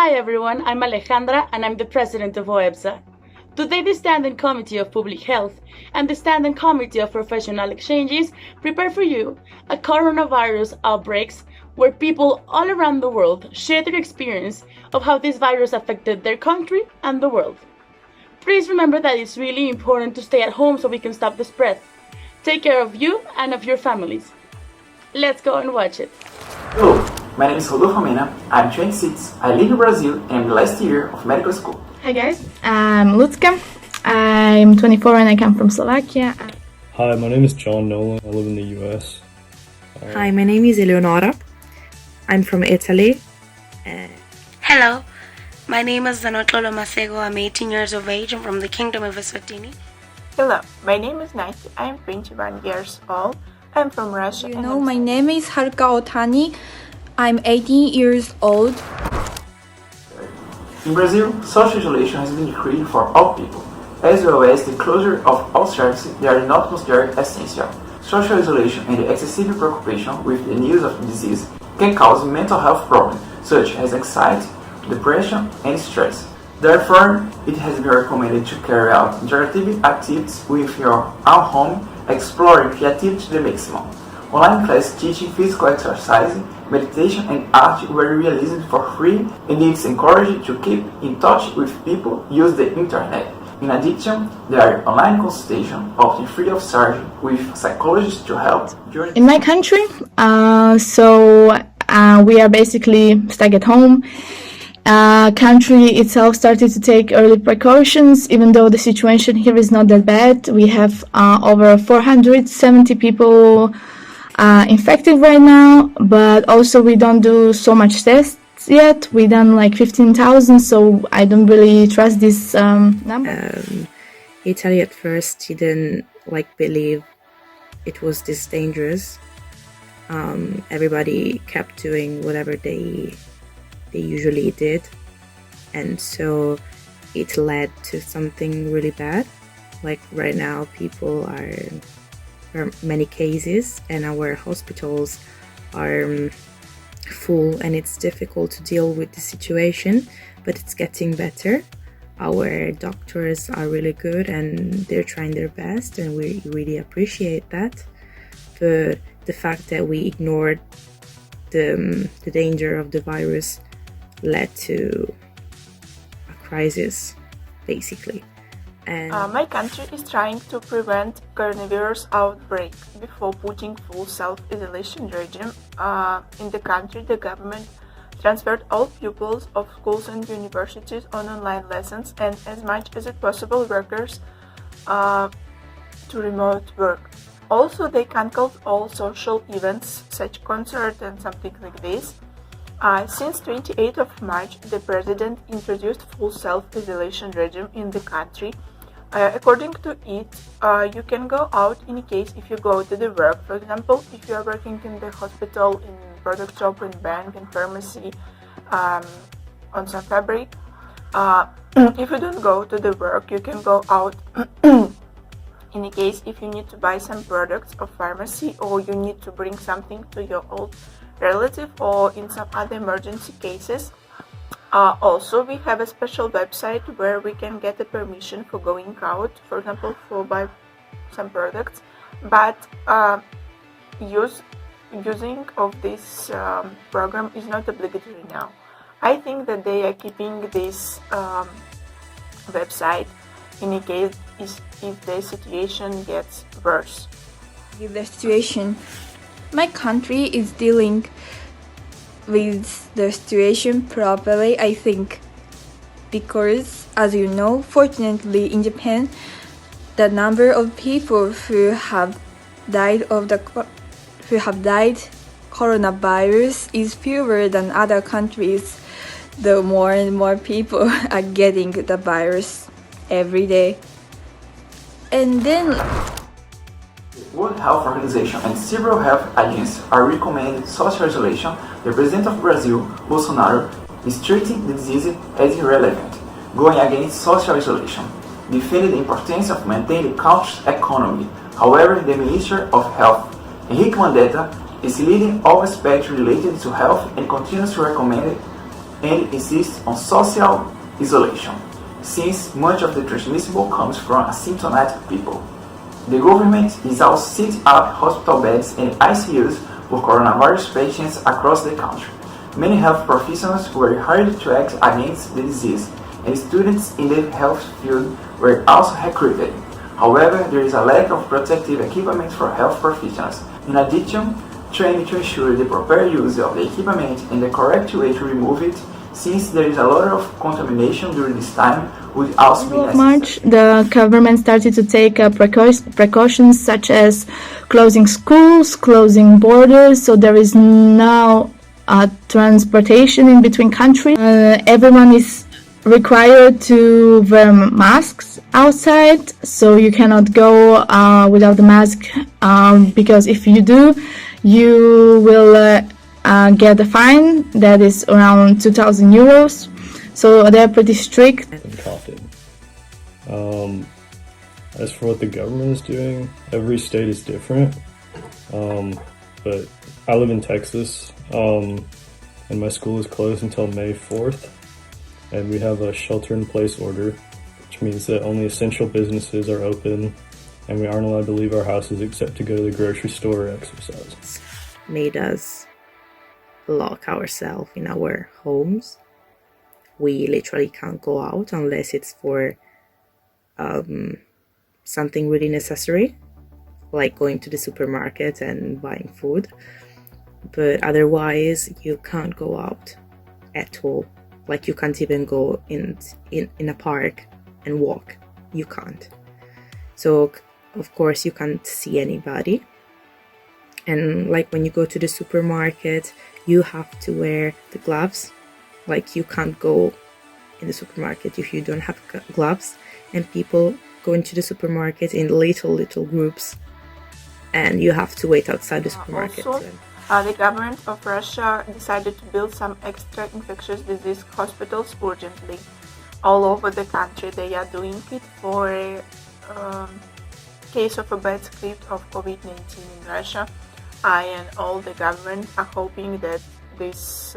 Hi everyone, I'm Alejandra and I'm the president of OEPSA. Today the Standing Committee of Public Health and the Standing Committee of Professional Exchanges prepare for you a coronavirus outbreaks where people all around the world share their experience of how this virus affected their country and the world. Please remember that it's really important to stay at home so we can stop the spread. Take care of you and of your families. Let's go and watch it. Hello, my name is Rodolfo Mena, I'm 26, I live in Brazil and I'm the last year of medical school. Hi guys, I'm Lucka, I'm 24 and I come from Slovakia. Hi, my name is John Nolan, I live in the US. Hi, my name is Eleonora, I'm from Italy. Hello, my name is Zanotlolo Masego, I'm 18 years of age, I'm from the Kingdom of Eswatini. Hello, my name is Nati, I'm 21 years old, I'm from Russia. My name is Haruka Otani, I'm 18 years old. In Brazil, social isolation has been decreed for all people, as well as the closure of all services that are not considered essential. Social isolation and the excessive preoccupation with the news of the disease can cause mental health problems such as anxiety, depression, and stress. Therefore, it has been recommended to carry out interactive activities with your own home, exploring creativity to the maximum. Online class teaching physical exercise, meditation, and art were released for free, and it's encouraged to keep in touch with people use the internet. In addition, there are online consultations, often free of charge, with psychologists to help during. In my country, we are basically stuck at home. Country itself started to take early precautions, even though the situation here is not that bad. We have over 470 people infected right now, but also we don't do so much tests yet. We done like 15,000, so I don't really trust this number. Italy at first didn't believe it was this dangerous. Everybody kept doing whatever they usually did, and so it led to something really bad. Like right now, there are many cases and our hospitals are full, and it's difficult to deal with the situation, but it's getting better. Our doctors are really good and they're trying their best, and we really appreciate that. But the fact that we ignored the danger of the virus led to a crisis, basically. And my country is trying to prevent coronavirus outbreak before putting full self-isolation regime. In the country, the government transferred all pupils of schools and universities on online lessons, and as much as it possible workers to remote work. Also, they canceled all social events such concerts and something like this. Since 28th of March, the president introduced full self-isolation regime in the country. According to it, you can go out in case if you go to the work. For example, if you are working in the hospital, in product shop, in bank, in pharmacy, on some fabric. If you don't go to the work, you can go out in case if you need to buy some products of pharmacy, or you need to bring something to your old relative, or in some other emergency cases. Also, we have a special website where we can get a permission for going out, for example, for buy some products, but using of this program is not obligatory now. I think that they are keeping this website in case if the situation gets worse. With the situation, my country is dealing with the situation properly, I think, because, as you know, fortunately in Japan, the number of people who have died coronavirus is fewer than other countries, though more and more people are getting the virus every day. And then World Health Organization and several health agencies are recommending social isolation. The President of Brazil, Bolsonaro, is treating the disease as irrelevant, going against social isolation, defending the importance of maintaining the country's economy. However, the Minister of Health, Henrique Mandetta, is leading all aspects related to health and continues to recommend and insists on social isolation, since much of the transmissible comes from asymptomatic people. The government is also setting up hospital beds and ICUs for coronavirus patients across the country. Many health professionals were hired to act against the disease, and students in the health field were also recruited. However, there is a lack of protective equipment for health professionals. In addition, training to ensure the proper use of the equipment and the correct way to remove it, since there is a lot of contamination during this time, would also be necessary. In March, the government started to take precautions such as closing schools, closing borders, so there is now transportation in between countries. Everyone is required to wear masks outside, so you cannot go without the mask, because if you do, you will get a fine that is around 2,000 euros. So they're pretty strict. And coughing. As for what the government is doing, every state is different. But I live in Texas, and my school is closed until May 4th. And we have a shelter-in-place order, which means that only essential businesses are open, and we aren't allowed to leave our houses except to go to the grocery store or exercise. Made us lock ourselves in our homes. We literally can't go out unless it's for something really necessary, like going to the supermarket and buying food. But otherwise, you can't go out at all. Like, you can't even go in a park and walk. You can't. So, of course, you can't see anybody. And like when you go to the supermarket, you have to wear the gloves. Like, you can't go in the supermarket if you don't have gloves. And people go into the supermarket in little groups. And you have to wait outside the supermarket. Also, the government of Russia decided to build some extra infectious disease hospitals urgently all over the country. They are doing it for a case of a bad script of COVID-19 in Russia. And all the government are hoping that these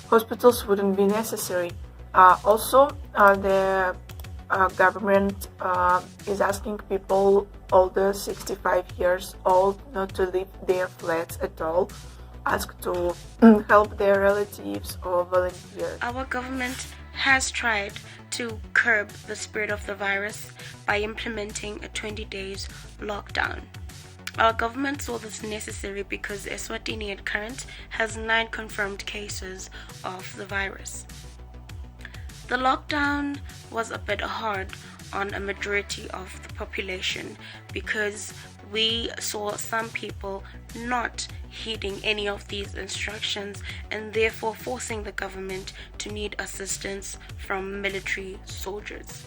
hospitals wouldn't be necessary. Also, the government is asking people older 65 years old not to leave their flats at all, ask to help their relatives or volunteers. Our government has tried to curb the spread of the virus by implementing a 20 days lockdown. Our government saw this necessary because Eswatini at current has 9 confirmed cases of the virus. The lockdown was a bit hard on a majority of the population because we saw some people not heeding any of these instructions and therefore forcing the government to need assistance from military soldiers.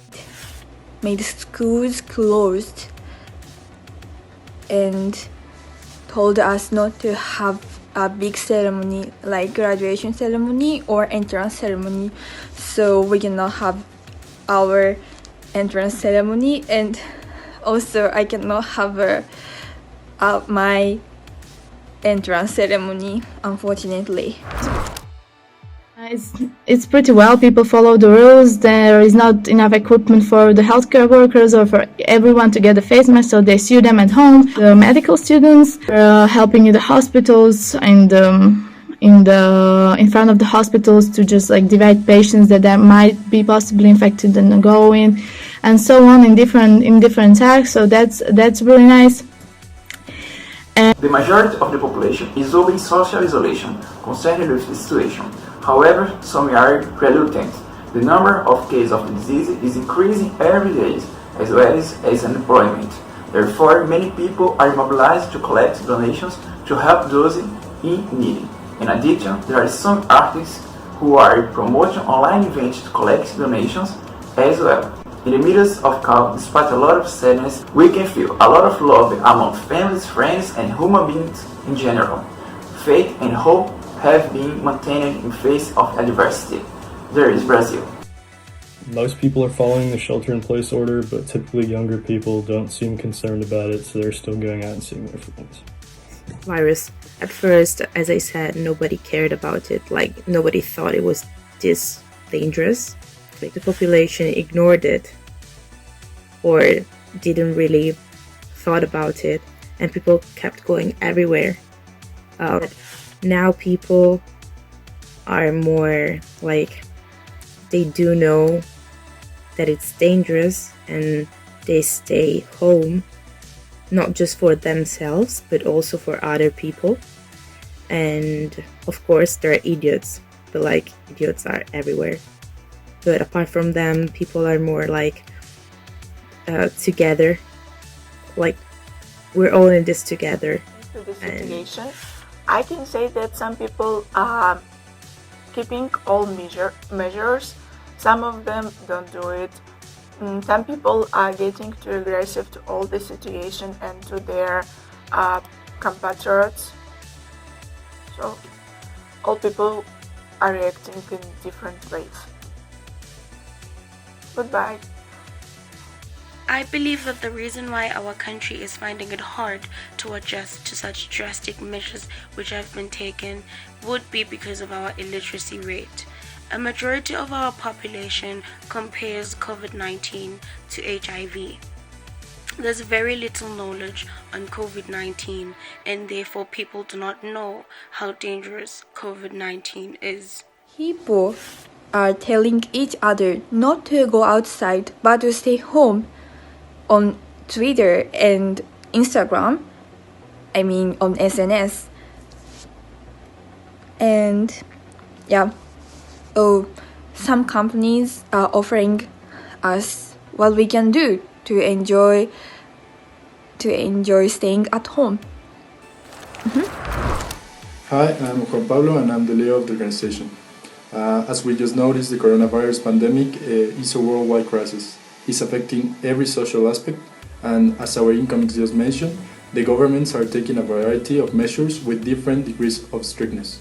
Made schools closed and told us not to have a big ceremony like graduation ceremony or entrance ceremony, so we cannot have our entrance ceremony, and also I cannot have my entrance ceremony, unfortunately. It's pretty well. People follow the rules. There is not enough equipment for the healthcare workers or for everyone to get a face mask, so they sew them at home. The medical students are helping in the hospitals and in front of the hospitals to just like divide patients that might be possibly infected and go in, and so on in different tasks. So that's really nice. The majority of the population is obeying social isolation concerned with the situation. However, some are reluctant. The number of cases of the disease is increasing every day, as well as unemployment. Therefore, many people are mobilized to collect donations to help those in need. In addition, there are some artists who are promoting online events to collect donations as well. In the midst of chaos, despite a lot of sadness, we can feel a lot of love among families, friends, and human beings in general. Faith and hope have been maintained in face of adversity. There is Brazil. Most people are following the shelter-in-place order, but typically younger people don't seem concerned about it, so they're still going out and seeing their friends. Virus At first, as I said, nobody cared about it. Like, nobody thought it was this dangerous. Like, the population ignored it or didn't really thought about it, and people kept going everywhere. Now people are more like, they do know that it's dangerous and they stay home, not just for themselves but also for other people. And of course there are idiots, but like, idiots are everywhere. But apart from them, people are more like together, like we're all in this together. To the situation, I can say that some people are keeping all measures. Some of them don't do it. Some people are getting too aggressive to all the situation and to their compatriots. So all people are reacting in different ways. Goodbye. I believe that the reason why our country is finding it hard to adjust to such drastic measures which have been taken would be because of our illiteracy rate. A majority of our population compares COVID-19 to HIV. There's very little knowledge on COVID-19, and therefore people do not know how dangerous COVID-19 is. People are telling each other not to go outside but to stay home on Twitter and Instagram, on SNS. And yeah, some companies are offering us what we can do to enjoy staying at home. Hi, I'm Juan Pablo and I'm the leader of the organization. As we just noticed, the coronavirus pandemic is a worldwide crisis. It's affecting every social aspect, and as our incoming just mentioned, the governments are taking a variety of measures with different degrees of strictness.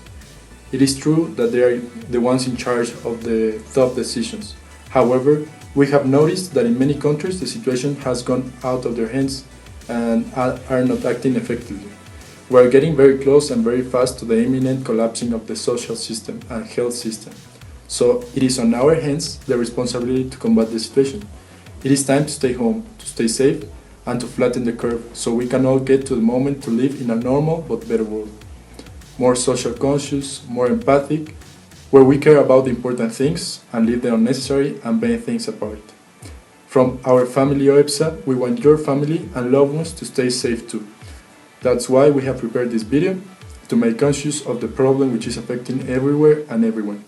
It is true that they are the ones in charge of the tough decisions. However, we have noticed that in many countries the situation has gone out of their hands and are not acting effectively. We are getting very close and very fast to the imminent collapsing of the social system and health system. So it is on our hands the responsibility to combat the situation. It is time to stay home, to stay safe, and to flatten the curve so we can all get to the moment to live in a normal but better world. More social conscious, more empathic, where we care about the important things and leave the unnecessary and vain things apart. From our family OEPSA, we want your family and loved ones to stay safe too. That's why we have prepared this video, to make conscious of the problem which is affecting everywhere and everyone.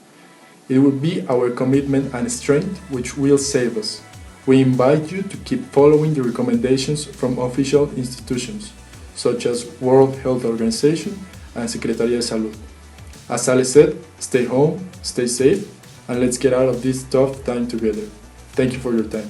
It will be our commitment and strength which will save us. We invite you to keep following the recommendations from official institutions, such as World Health Organization and Secretaría de Salud. As Ale said, stay home, stay safe, and let's get out of this tough time together. Thank you for your time.